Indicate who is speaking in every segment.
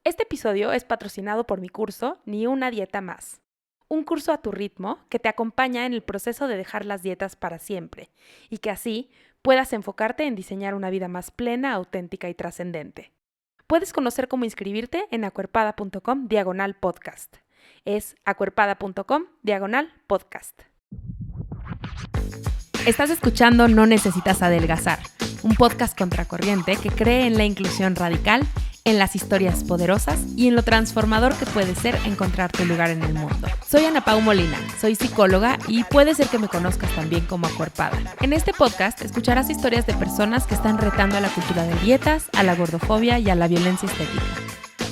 Speaker 1: Este episodio es patrocinado por mi curso Ni una dieta más. Un curso a tu ritmo que te acompaña en el proceso de dejar las dietas para siempre y que así puedas enfocarte en diseñar una vida más plena, auténtica y trascendente. Puedes conocer cómo inscribirte en acuerpada.com/podcast. Es acuerpada.com/podcast. Estás escuchando No Necesitas Adelgazar, un podcast contracorriente que cree en la inclusión radical, en las historias poderosas y en lo transformador que puede ser encontrar tu lugar en el mundo. Soy Ana Pau Molina, soy psicóloga y puede ser que me conozcas también como Acuerpada. En este podcast escucharás historias de personas que están retando a la cultura de dietas, a la gordofobia y a la violencia estética.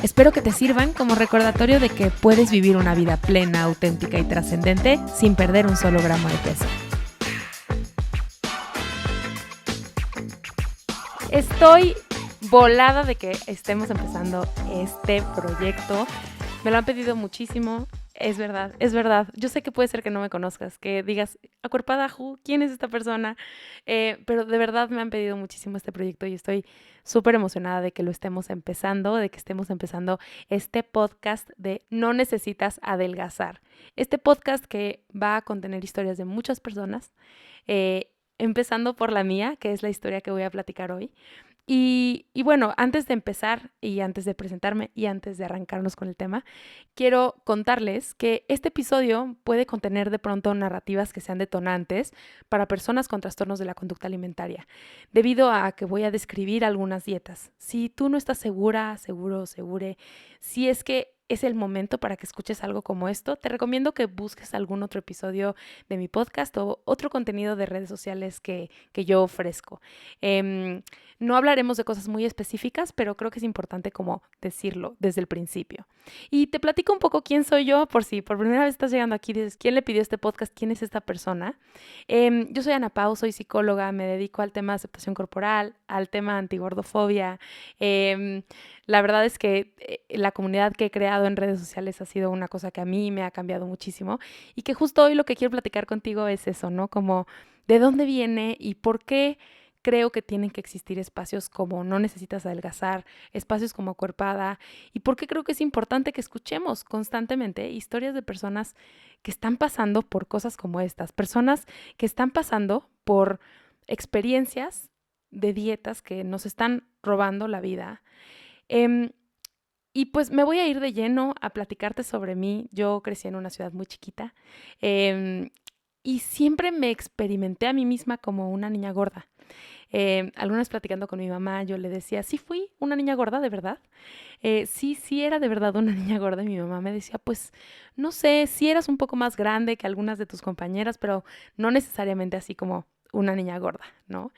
Speaker 1: Espero que te sirvan como recordatorio de que puedes vivir una vida plena, auténtica y trascendente sin perder un solo gramo de peso. Estoy volada de que estemos empezando este proyecto. Me lo han pedido muchísimo. Es verdad, es verdad. Yo sé que puede ser que no me conozcas, que digas, Acuerpada, ¿quién es esta persona? Pero de verdad me han pedido muchísimo este proyecto y estoy súper emocionada de que lo estemos empezando, de que estemos empezando este podcast de No Necesitas Adelgazar. Este podcast que va a contener historias de muchas personas, empezando por la mía, que es la historia que voy a platicar hoy. Y bueno, antes de empezar y antes de presentarme y antes de arrancarnos con el tema, quiero contarles que este episodio puede contener de pronto narrativas que sean detonantes para personas con trastornos de la conducta alimentaria, debido a que voy a describir algunas dietas. Si tú no estás segura, seguro, segure, si es que es el momento para que escuches algo como esto, te recomiendo que busques algún otro episodio de mi podcast o otro contenido de redes sociales que yo ofrezco. No hablaremos de cosas muy específicas, pero creo que es importante como decirlo desde el principio. Y te platico un poco quién soy yo, por si por primera vez estás llegando aquí, dices, ¿quién le pidió este podcast? ¿Quién es esta persona? Yo soy Ana Pau, soy psicóloga, me dedico al tema de aceptación corporal, al tema antigordofobia. La verdad es que la comunidad que he creado en redes sociales ha sido una cosa que a mí me ha cambiado muchísimo y que justo hoy lo que quiero platicar contigo es eso, ¿no? Como de dónde viene y por qué creo que tienen que existir espacios como No Necesitas Adelgazar, espacios como Acuerpada, y por qué creo que es importante que escuchemos constantemente historias de personas que están pasando por cosas como estas, personas que están pasando por experiencias de dietas que nos están robando la vida. Y pues me voy a ir de lleno a platicarte sobre mí. Yo crecí en una ciudad muy chiquita y siempre me experimenté a mí misma como una niña gorda. Algunas platicando con mi mamá, yo le decía, sí fui una niña gorda, de verdad. Sí era de verdad una niña gorda. Y mi mamá me decía, pues no sé, sí eras un poco más grande que algunas de tus compañeras, pero no necesariamente así como una niña gorda, ¿no?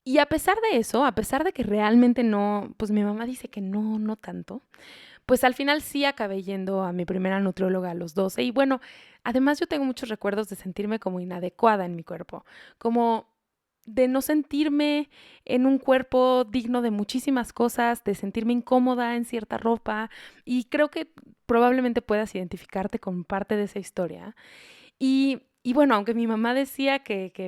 Speaker 1: Y a pesar de eso, a pesar de que realmente no, pues mi mamá dice que no, no tanto, pues al final sí acabé yendo a mi primera nutrióloga a los 12. Y bueno, además yo tengo muchos recuerdos de sentirme como inadecuada en mi cuerpo, como de no sentirme en un cuerpo digno de muchísimas cosas, de sentirme incómoda en cierta ropa. Y creo que probablemente puedas identificarte con parte de esa historia. Y bueno, aunque mi mamá decía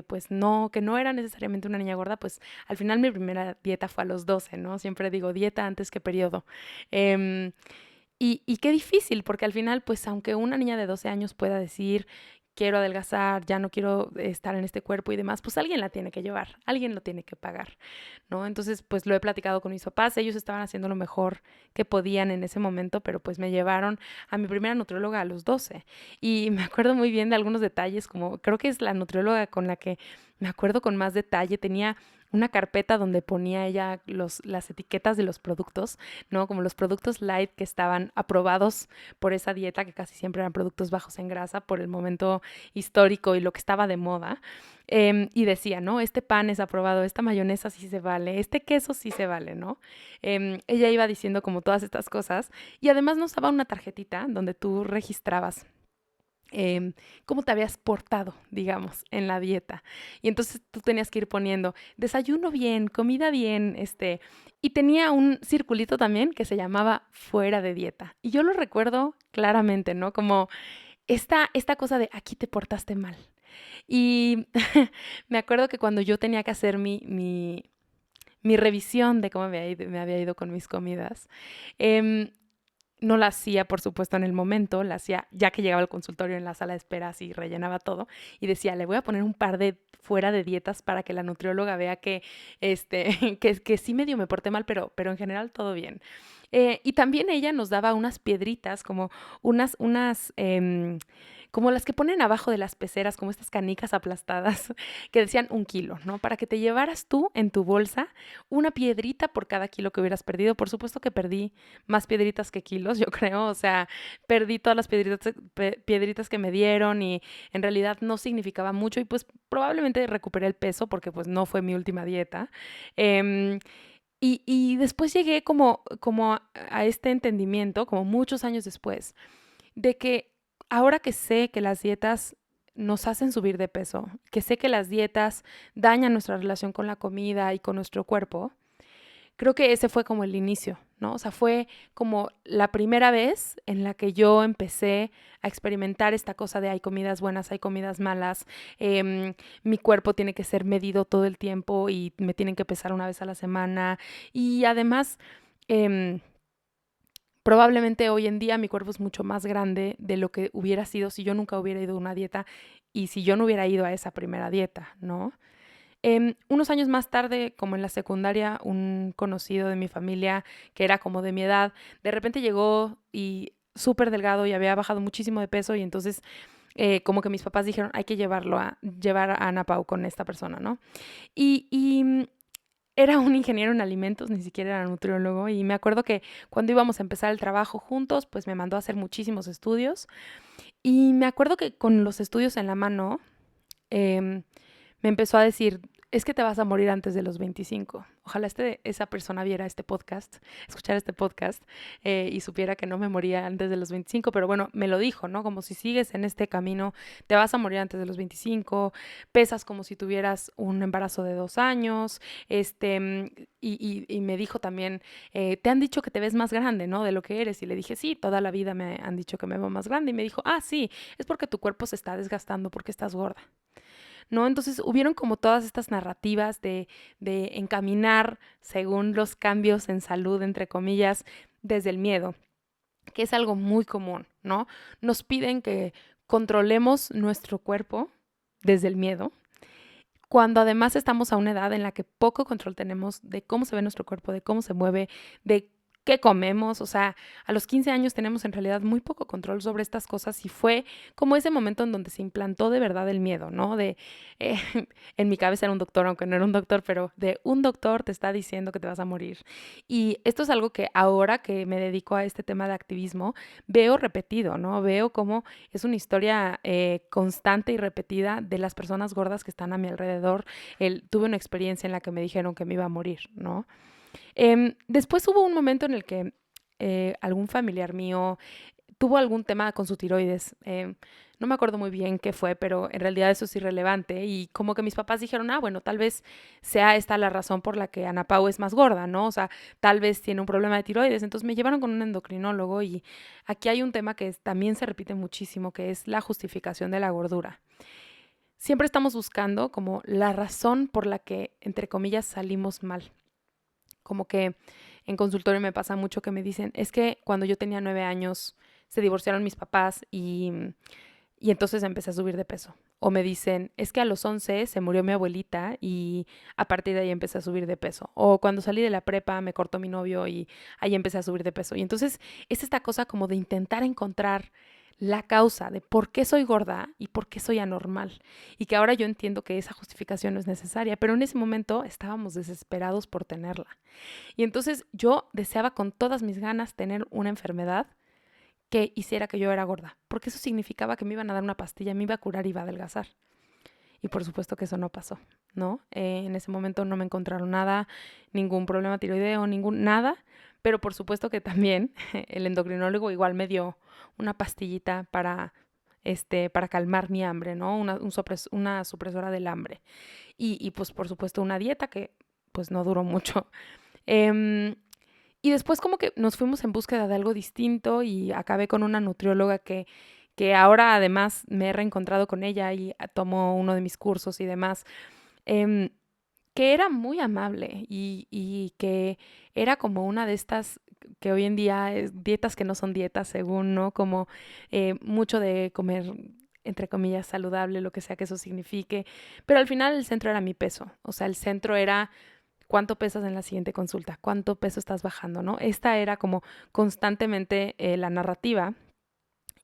Speaker 1: pues no, que no era necesariamente una niña gorda, pues al final mi primera dieta fue a los 12, ¿no? Siempre digo dieta antes que periodo. Em, y qué difícil, porque al final, pues aunque una niña de 12 años pueda decir, quiero adelgazar, ya no quiero estar en este cuerpo y demás, pues alguien la tiene que llevar, alguien lo tiene que pagar, ¿no? Entonces, pues lo he platicado con mis papás, ellos estaban haciendo lo mejor que podían en ese momento, pero pues me llevaron a mi primera nutrióloga a los 12. Y me acuerdo muy bien de algunos detalles, como creo que es la nutrióloga con la que me acuerdo con más detalle, tenía una carpeta donde ponía ella las etiquetas de los productos, ¿no? Como los productos light que estaban aprobados por esa dieta, que casi siempre eran productos bajos en grasa por el momento histórico y lo que estaba de moda. Y decía, ¿no? Este pan es aprobado, esta mayonesa sí se vale, este queso sí se vale, ¿no? Ella iba diciendo como todas estas cosas y además nos daba una tarjetita donde tú registrabas cómo te habías portado, digamos, en la dieta. Y entonces tú tenías que ir poniendo desayuno bien, comida bien, y tenía un circulito también que se llamaba fuera de dieta. Y yo lo recuerdo claramente, ¿no? Como esta cosa de aquí te portaste mal. Y me acuerdo que cuando yo tenía que hacer mi revisión de cómo me había ido con mis comidas, no la hacía, por supuesto, en el momento, la hacía ya que llegaba al consultorio en la sala de espera, así rellenaba todo y decía, le voy a poner un par de fuera de dietas para que la nutrióloga vea que, que sí medio me porté mal, pero en general todo bien. Y también ella nos daba unas piedritas, como como las que ponen abajo de las peceras, como estas canicas aplastadas, que decían 1 kilo, ¿no? Para que te llevaras tú en tu bolsa una piedrita por cada kilo que hubieras perdido. Por supuesto que perdí más piedritas que kilos, yo creo. O sea, perdí todas las piedritas que me dieron y en realidad no significaba mucho y pues probablemente recuperé el peso porque pues no fue mi última dieta. Em, y después llegué como a este entendimiento, como muchos años después, de que ahora que sé que las dietas nos hacen subir de peso, que sé que las dietas dañan nuestra relación con la comida y con nuestro cuerpo, creo que ese fue como el inicio, ¿no? O sea, fue como la primera vez en la que yo empecé a experimentar esta cosa de hay comidas buenas, hay comidas malas, mi cuerpo tiene que ser medido todo el tiempo y me tienen que pesar una vez a la semana y además... Eh, Probablemente hoy en día mi cuerpo es mucho más grande de lo que hubiera sido si yo nunca hubiera ido a una dieta y si yo no hubiera ido a esa primera dieta, ¿no? Unos años más tarde, como en la secundaria, un conocido de mi familia, que era como de mi edad, de repente llegó y súper delgado y había bajado muchísimo de peso y entonces como que mis papás dijeron, hay que llevar a Ana Pau con esta persona, ¿no? Y era un ingeniero en alimentos, ni siquiera era nutriólogo, y me acuerdo que cuando íbamos a empezar el trabajo juntos, pues me mandó a hacer muchísimos estudios, y me acuerdo que con los estudios en la mano, em, me empezó a decir, es que te vas a morir antes de los 25. Ojalá esa persona viera este podcast, escuchara este podcast y supiera que no me moría antes de los 25, pero bueno, me lo dijo, ¿no? Como si sigues en este camino, te vas a morir antes de los 25, pesas como si tuvieras un embarazo de 2 años, y me dijo también, te han dicho que te ves más grande, ¿no? De lo que eres. Y le dije, sí, toda la vida me han dicho que me veo más grande. Y me dijo, ah, sí, es porque tu cuerpo se está desgastando porque estás gorda. ¿No? Entonces hubieron como todas estas narrativas de encaminar según los cambios en salud, entre comillas, desde el miedo, que es algo muy común, ¿no? Nos piden que controlemos nuestro cuerpo desde el miedo, cuando además estamos a una edad en la que poco control tenemos de cómo se ve nuestro cuerpo, de cómo se mueve, de qué comemos. O sea, a los 15 años tenemos en realidad muy poco control sobre estas cosas y fue como ese momento en donde se implantó de verdad el miedo, ¿no? Eh, en mi cabeza era un doctor, aunque no era un doctor, pero de un doctor te está diciendo que te vas a morir. Y esto es algo que ahora que me dedico a este tema de activismo, veo repetido, ¿no? Veo cómo es una historia constante y repetida de las personas gordas que están a mi alrededor. Tuve una experiencia en la que me dijeron que me iba a morir, ¿no? Después hubo un momento en el que algún familiar mío tuvo algún tema con su tiroides. No me acuerdo muy bien qué fue, pero en realidad eso es irrelevante. Y como que mis papás dijeron, ah, bueno, tal vez sea esta la razón por la que Ana Pau es más gorda, ¿no? O sea, tal vez tiene un problema de tiroides. Entonces me llevaron con un endocrinólogo y aquí hay un tema que también se repite muchísimo, que es la justificación de la gordura. Siempre estamos buscando como la razón por la que, entre comillas, salimos mal. Como que en consultorio me pasa mucho que me dicen, es que cuando yo tenía 9 años se divorciaron mis papás y entonces empecé a subir de peso. O me dicen, es que a los 11 se murió mi abuelita y a partir de ahí empecé a subir de peso. O cuando salí de la prepa me cortó mi novio y ahí empecé a subir de peso. Y entonces es esta cosa como de intentar encontrar la causa de por qué soy gorda y por qué soy anormal. Y que ahora yo entiendo que esa justificación no es necesaria, pero en ese momento estábamos desesperados por tenerla. Y entonces yo deseaba con todas mis ganas tener una enfermedad que hiciera que yo era gorda, porque eso significaba que me iban a dar una pastilla, me iba a curar y iba a adelgazar. Y por supuesto que eso no pasó, ¿no? En ese momento no me encontraron nada, ningún problema tiroideo, nada, pero por supuesto que también el endocrinólogo igual me dio una pastillita para calmar mi hambre, ¿no? Una supresora del hambre. Y pues por supuesto una dieta que pues no duró mucho. Em, y después como que nos fuimos en búsqueda de algo distinto y acabé con una nutrióloga que ahora además me he reencontrado con ella y tomó uno de mis cursos y demás, em, que era muy amable y que era como una de estas que hoy en día, dietas que no son dietas según, ¿no? Como mucho de comer, entre comillas, saludable, lo que sea que eso signifique. Pero al final el centro era mi peso. O sea, el centro era cuánto pesas en la siguiente consulta, cuánto peso estás bajando, ¿no? Esta era como constantemente la narrativa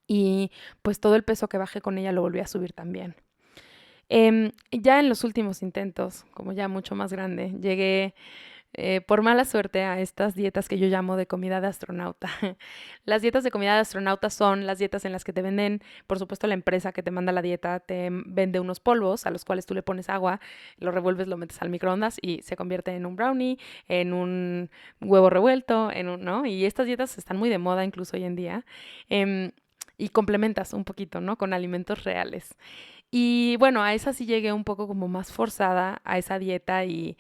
Speaker 1: y pues todo el peso que bajé con ella lo volví a subir también. Ya en los últimos intentos, como ya mucho más grande, llegué por mala suerte a estas dietas que yo llamo de comida de astronauta. Las dietas de comida de astronauta son las dietas en las que te venden, por supuesto la empresa que te manda la dieta te vende unos polvos a los cuales tú le pones agua, lo revuelves, lo metes al microondas y se convierte en un brownie, en un huevo revuelto, ¿no? Y estas dietas están muy de moda incluso hoy en día. Y complementas un poquito, ¿no? Con alimentos reales. Y bueno, a esa sí llegué un poco como más forzada a esa dieta y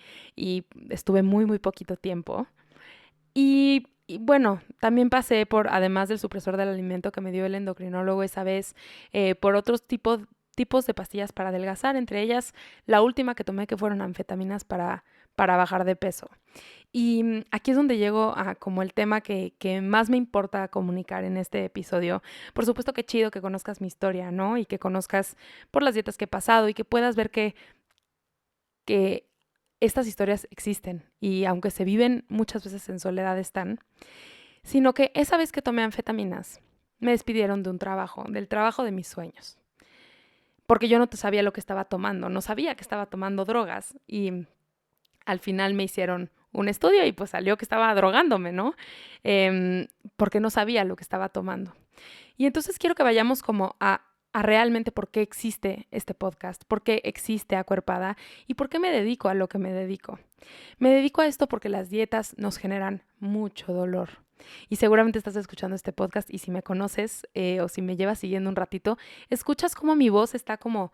Speaker 1: estuve muy, muy poquito tiempo. Y bueno, también pasé por, además del supresor del alimento que me dio el endocrinólogo esa vez, por otros tipos de pastillas para adelgazar, entre ellas la última que tomé que fueron anfetaminas para bajar de peso. Y aquí es donde llego a como el tema que más me importa comunicar en este episodio. Por supuesto que chido que conozcas mi historia, ¿no? Y que conozcas por las dietas que he pasado y que puedas ver que estas historias existen y aunque se viven muchas veces en soledad están, sino que esa vez que tomé anfetaminas me despidieron de un trabajo, del trabajo de mis sueños, porque yo no sabía lo que estaba tomando, no sabía que estaba tomando drogas y al final me hicieron un estudio y pues salió que estaba drogándome, ¿no? Porque no sabía lo que estaba tomando. Y entonces quiero que vayamos como a realmente por qué existe este podcast, por qué existe Acuerpada y por qué me dedico a lo que me dedico. Me dedico a esto porque las dietas nos generan mucho dolor. Y seguramente estás escuchando este podcast y si me conoces o si me llevas siguiendo un ratito, escuchas cómo mi voz está como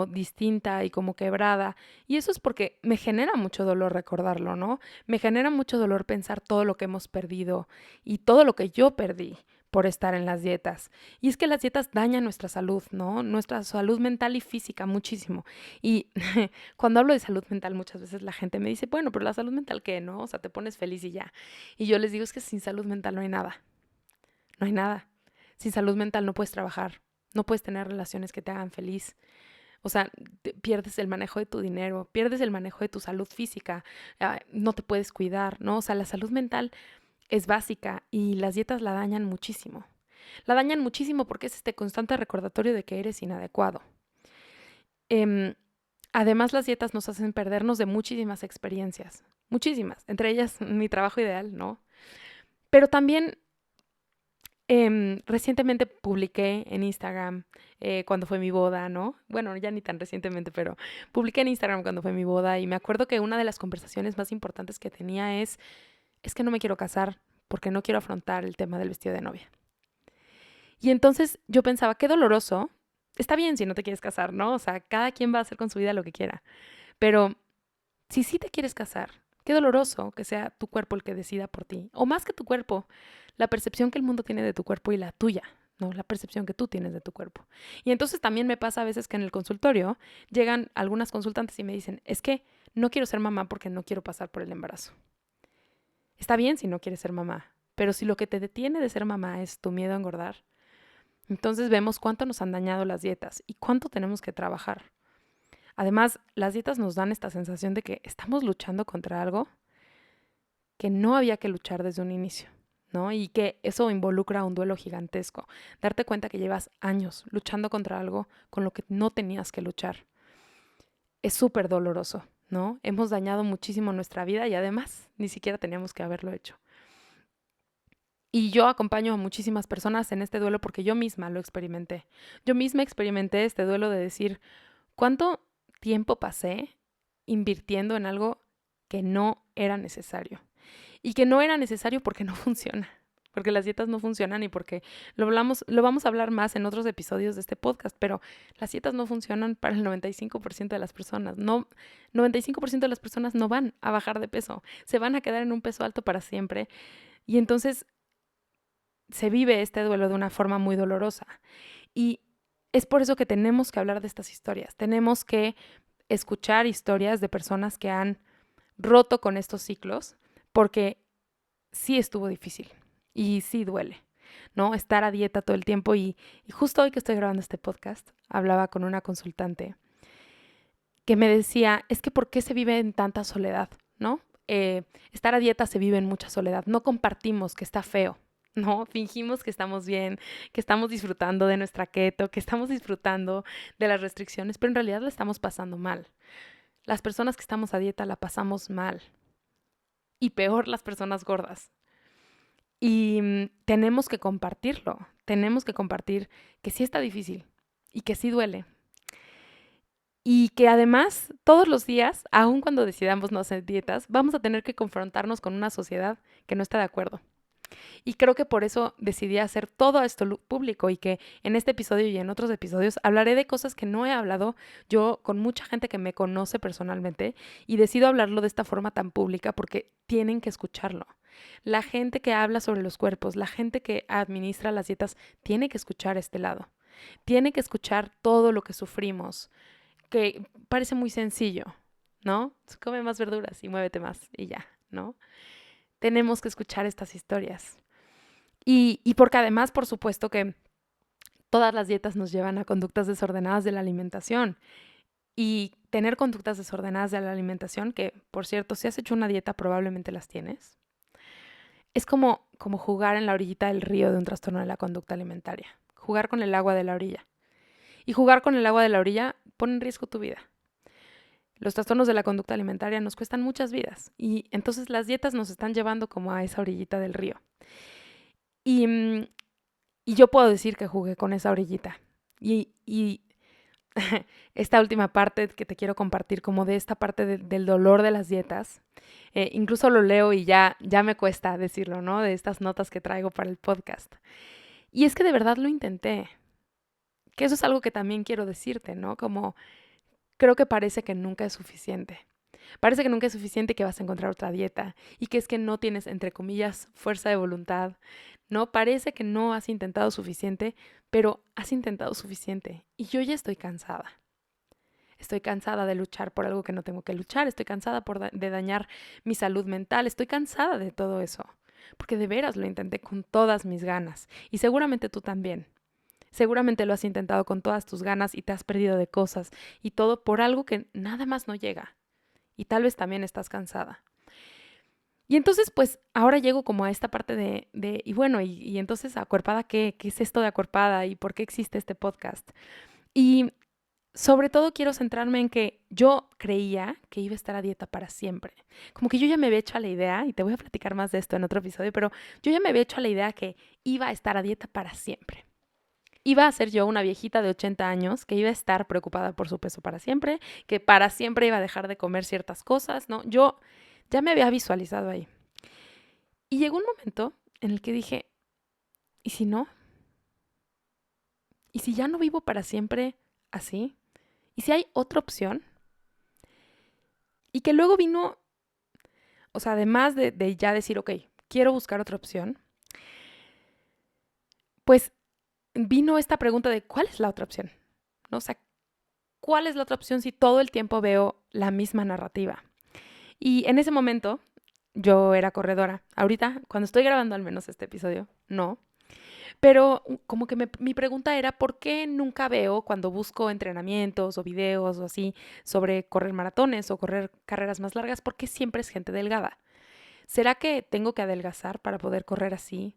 Speaker 1: distinta y como quebrada. Y eso es porque me genera mucho dolor recordarlo, ¿no? Me genera mucho dolor pensar todo lo que hemos perdido y todo lo que yo perdí por estar en las dietas. Y es que las dietas dañan nuestra salud, ¿no? Nuestra salud mental y física muchísimo. Y cuando hablo de salud mental muchas veces la gente me dice, bueno, pero la salud mental ¿qué, no? O sea, te pones feliz y ya. Y yo les digo, es que sin salud mental no hay nada. No hay nada. Sin salud mental no puedes trabajar, no puedes tener relaciones que te hagan feliz. O sea, pierdes el manejo de tu dinero, pierdes el manejo de tu salud física, no te puedes cuidar, ¿no? O sea, la salud mental es básica y las dietas la dañan muchísimo. La dañan muchísimo porque es este constante recordatorio de que eres inadecuado. Además, las dietas nos hacen perdernos de muchísimas experiencias, muchísimas, entre ellas mi trabajo ideal, ¿no? Pero también recientemente publiqué en Instagram cuando fue mi boda, ¿no? Bueno, ya ni tan recientemente, pero publiqué en Instagram cuando fue mi boda y me acuerdo que una de las conversaciones más importantes que tenía es que no me quiero casar porque no quiero afrontar el tema del vestido de novia. Y entonces yo pensaba, qué doloroso. Está bien si no te quieres casar, ¿no? O sea, cada quien va a hacer con su vida lo que quiera. Pero si sí te quieres casar, qué doloroso que sea tu cuerpo el que decida por ti. O más que tu cuerpo, la percepción que el mundo tiene de tu cuerpo y la tuya, ¿no? La percepción que tú tienes de tu cuerpo. Y entonces también me pasa a veces que en el consultorio llegan algunas consultantes y me dicen, es que no quiero ser mamá porque no quiero pasar por el embarazo. Está bien si no quieres ser mamá, pero si lo que te detiene de ser mamá es tu miedo a engordar, entonces vemos cuánto nos han dañado las dietas y cuánto tenemos que trabajar. Además, las dietas nos dan esta sensación de que estamos luchando contra algo que no había que luchar desde un inicio, ¿no? Y que eso involucra un duelo gigantesco. Darte cuenta que llevas años luchando contra algo con lo que no tenías que luchar. Es súper doloroso, ¿no? Hemos dañado muchísimo nuestra vida y además ni siquiera teníamos que haberlo hecho. Y yo acompaño a muchísimas personas en este duelo porque yo misma lo experimenté. Yo misma experimenté este duelo de decir, ¿cuánto tiempo pasé invirtiendo en algo que no era necesario? Y que no era necesario porque no funciona, porque las dietas no funcionan y porque lo vamos a hablar más en otros episodios de este podcast, pero las dietas no funcionan para el 95% de las personas. No, 95% de las personas no van a bajar de peso, se van a quedar en un peso alto para siempre. Y entonces se vive este duelo de una forma muy dolorosa. Y es por eso que tenemos que hablar de estas historias. Tenemos que escuchar historias de personas que han roto con estos ciclos, porque sí estuvo difícil y sí duele, ¿no? Estar a dieta todo el tiempo y justo hoy que estoy grabando este podcast, hablaba con una consultante que me decía, es que ¿por qué se vive en tanta soledad, ¿no? Estar a dieta se vive en mucha soledad, no compartimos que está feo, ¿no? Fingimos que estamos bien, que estamos disfrutando de nuestra keto, que estamos disfrutando de las restricciones, pero en realidad la estamos pasando mal. Las personas que estamos a dieta la pasamos mal y peor las personas gordas. Y tenemos que compartirlo, tenemos que compartir que sí está difícil y que sí duele. Y que además todos los días, aun cuando decidamos no hacer dietas, vamos a tener que confrontarnos con una sociedad que no está de acuerdo. Y creo que por eso decidí hacer todo esto público y que en este episodio y en otros episodios hablaré de cosas que no he hablado yo con mucha gente que me conoce personalmente y decido hablarlo de esta forma tan pública porque tienen que escucharlo. La gente que habla sobre los cuerpos, la gente que administra las dietas, tiene que escuchar este lado. Tiene que escuchar todo lo que sufrimos, que parece muy sencillo, ¿no? Come más verduras y muévete más y ya, ¿no? Tenemos que escuchar estas historias. Y porque además, por supuesto que todas las dietas nos llevan a conductas desordenadas de la alimentación. Y tener conductas desordenadas de la alimentación, que por cierto, si has hecho una dieta probablemente las tienes, es como jugar en la orillita del río de un trastorno de la conducta alimentaria. Jugar con el agua de la orilla. Y jugar con el agua de la orilla pone en riesgo tu vida. Los trastornos de la conducta alimentaria nos cuestan muchas vidas y entonces las dietas nos están llevando como a esa orillita del río. Y yo puedo decir que jugué con esa orillita. Y esta última parte que te quiero compartir, como de esta parte del dolor de las dietas, incluso lo leo y ya me cuesta decirlo, ¿no? De estas notas que traigo para el podcast. Y es que de verdad lo intenté. Que eso es algo que también quiero decirte, ¿no? Como creo que parece que nunca es suficiente. Parece que nunca es suficiente y que vas a encontrar otra dieta y que es que no tienes, entre comillas, fuerza de voluntad, ¿no? Parece que no has intentado suficiente, pero has intentado suficiente y yo ya estoy cansada. Estoy cansada de luchar por algo que no tengo que luchar, estoy cansada de dañar mi salud mental, estoy cansada de todo eso, porque de veras lo intenté con todas mis ganas y seguramente tú también. Seguramente lo has intentado con todas tus ganas y te has perdido de cosas y todo por algo que nada más no llega. Y tal vez también estás cansada. Y entonces, pues, ahora llego como a esta parte y bueno, y entonces, ¿acuerpada qué? ¿Qué es esto de acuerpada? ¿Y por qué existe este podcast? Y sobre todo quiero centrarme en que yo creía que iba a estar a dieta para siempre. Como que yo ya me había hecho a la idea, y te voy a platicar más de esto en otro episodio, pero yo ya me había hecho a la idea que iba a estar a dieta para siempre. Iba a ser yo una viejita de 80 años que iba a estar preocupada por su peso para siempre, que para siempre iba a dejar de comer ciertas cosas, ¿no? Yo ya me había visualizado ahí. Y llegó un momento en el que dije, ¿y si no? ¿Y si ya no vivo para siempre así? ¿Y si hay otra opción? Y que luego vino, o sea, además de ya decir, ok, quiero buscar otra opción, pues vino esta pregunta de ¿cuál es la otra opción? ¿No? O sea, ¿cuál es la otra opción si todo el tiempo veo la misma narrativa? Y en ese momento yo era corredora. Ahorita, cuando estoy grabando al menos este episodio, no. Pero como que mi pregunta era, ¿por qué nunca veo cuando busco entrenamientos o videos o así sobre correr maratones o correr carreras más largas? ¿Por qué siempre es gente delgada? ¿Será que tengo que adelgazar para poder correr así?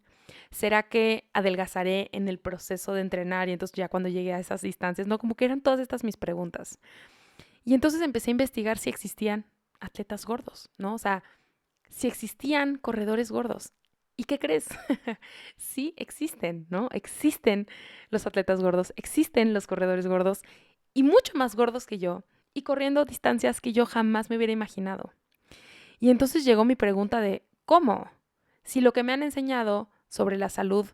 Speaker 1: ¿Será que adelgazaré en el proceso de entrenar y entonces ya cuando llegué a esas distancias? No, como que eran todas estas mis preguntas. Y entonces empecé a investigar si existían atletas gordos, ¿no? O sea, si existían corredores gordos. ¿Y qué crees? Sí existen, ¿no? Existen los atletas gordos, existen los corredores gordos y mucho más gordos que yo y corriendo distancias que yo jamás me hubiera imaginado. Y entonces llegó mi pregunta de ¿cómo? Si lo que me han enseñado sobre la salud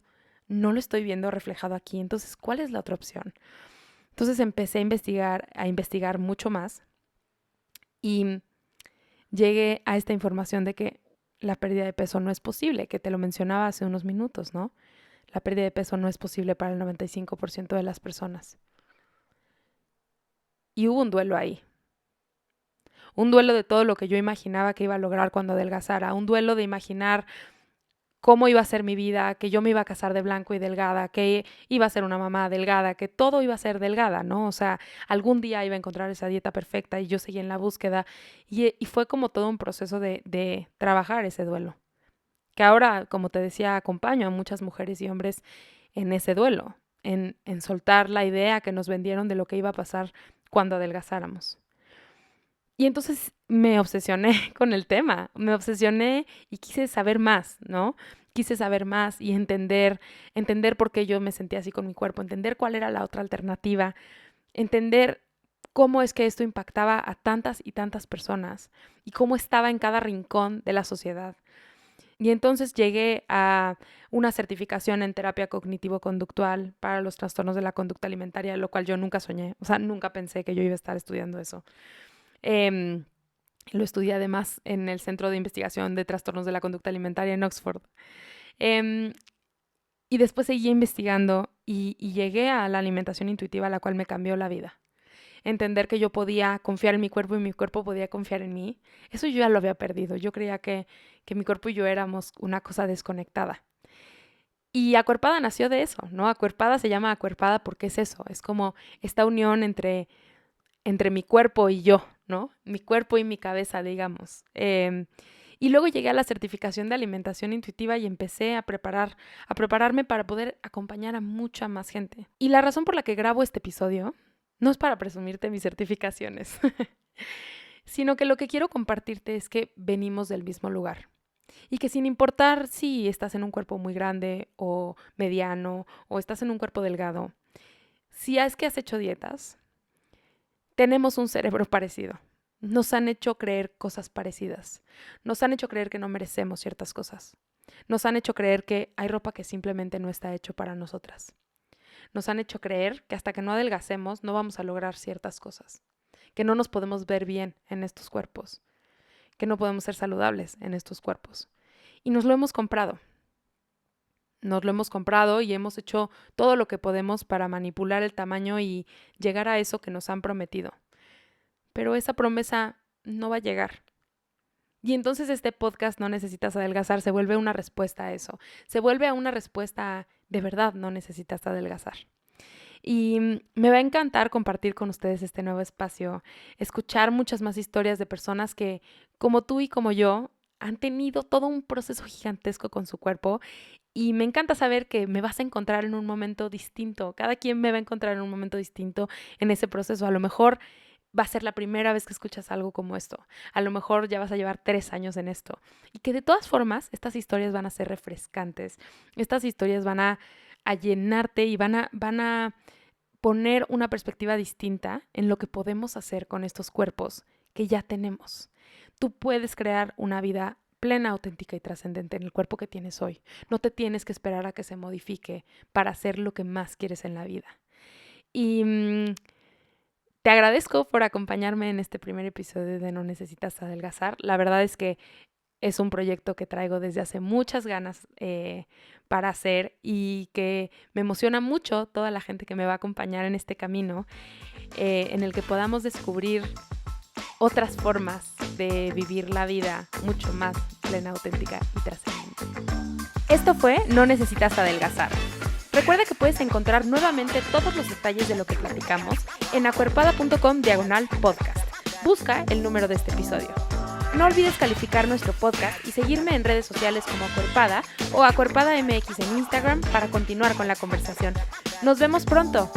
Speaker 1: no lo estoy viendo reflejado aquí, entonces ¿cuál es la otra opción? Entonces empecé a investigar mucho más y llegué a esta información de que la pérdida de peso no es posible, que te lo mencionaba hace unos minutos, ¿no? La pérdida de peso no es posible para el 95% de las personas. Y hubo un duelo ahí. Un duelo de todo lo que yo imaginaba que iba a lograr cuando adelgazara. Un duelo de imaginar cómo iba a ser mi vida, que yo me iba a casar de blanco y delgada, que iba a ser una mamá delgada, que todo iba a ser delgada, ¿no? O sea, algún día iba a encontrar esa dieta perfecta y yo seguía en la búsqueda y fue como todo un proceso de trabajar ese duelo. Que ahora, como te decía, acompaño a muchas mujeres y hombres en ese duelo, en soltar la idea que nos vendieron de lo que iba a pasar cuando adelgazáramos. Y entonces me obsesioné con el tema, me obsesioné y quise saber más, ¿no? Quise saber más y entender por qué yo me sentía así con mi cuerpo, entender cuál era la otra alternativa, entender cómo es que esto impactaba a tantas y tantas personas y cómo estaba en cada rincón de la sociedad. Y entonces llegué a una certificación en terapia cognitivo-conductual para los trastornos de la conducta alimentaria, lo cual yo nunca soñé, o sea, nunca pensé que yo iba a estar estudiando eso. Lo estudié además en el Centro de Investigación de Trastornos de la Conducta Alimentaria en Oxford. Y después seguí investigando y llegué a la alimentación intuitiva, la cual me cambió la vida. Entender que yo podía confiar en mi cuerpo y mi cuerpo podía confiar en mí. Eso yo ya lo había perdido. Yo creía que mi cuerpo y yo éramos una cosa desconectada. Y Acuerpada nació de eso, ¿no? Acuerpada se llama Acuerpada porque es eso. Es como esta unión entre mi cuerpo y yo, ¿no? Mi cuerpo y mi cabeza, digamos. Y luego llegué a la certificación de alimentación intuitiva y empecé a prepararme para poder acompañar a mucha más gente. Y la razón por la que grabo este episodio no es para presumirte mis certificaciones, sino que lo que quiero compartirte es que venimos del mismo lugar. Y que sin importar si estás en un cuerpo muy grande o mediano o estás en un cuerpo delgado, si es que has hecho dietas, tenemos un cerebro parecido. Nos han hecho creer cosas parecidas. Nos han hecho creer que no merecemos ciertas cosas. Nos han hecho creer que hay ropa que simplemente no está hecho para nosotras. Nos han hecho creer que hasta que no adelgacemos no vamos a lograr ciertas cosas. Que no nos podemos ver bien en estos cuerpos. Que no podemos ser saludables en estos cuerpos. Y nos lo hemos comprado. Nos lo hemos comprado y hemos hecho todo lo que podemos para manipular el tamaño y llegar a eso que nos han prometido. Pero esa promesa no va a llegar. Y entonces este podcast No Necesitas Adelgazar se vuelve una respuesta a eso. Se vuelve a una respuesta a, de verdad no necesitas adelgazar. Y me va a encantar compartir con ustedes este nuevo espacio, escuchar muchas más historias de personas que, como tú y como yo, han tenido todo un proceso gigantesco con su cuerpo. Y me encanta saber que me vas a encontrar en un momento distinto. Cada quien me va a encontrar en un momento distinto en ese proceso. A lo mejor va a ser la primera vez que escuchas algo como esto. A lo mejor ya vas a llevar 3 años en esto. Y que de todas formas, estas historias van a ser refrescantes. Estas historias van a llenarte y van a poner una perspectiva distinta en lo que podemos hacer con estos cuerpos que ya tenemos. Tú puedes crear una vida plena, auténtica y trascendente en el cuerpo que tienes hoy. No te tienes que esperar a que se modifique para hacer lo que más quieres en la vida. Y te agradezco por acompañarme en este primer episodio de No Necesitas Adelgazar. La verdad es que es un proyecto que traigo desde hace muchas ganas para hacer y que me emociona mucho toda la gente que me va a acompañar en este camino en el que podamos descubrir otras formas de vivir la vida mucho más plena, auténtica y trascendente. Esto fue No Necesitas Adelgazar. Recuerda que puedes encontrar nuevamente todos los detalles de lo que platicamos en acuerpada.com/podcast. Busca el número de este episodio. No olvides calificar nuestro podcast y seguirme en redes sociales como Acuerpada o Acuerpada MX en Instagram para continuar con la conversación. Nos vemos pronto.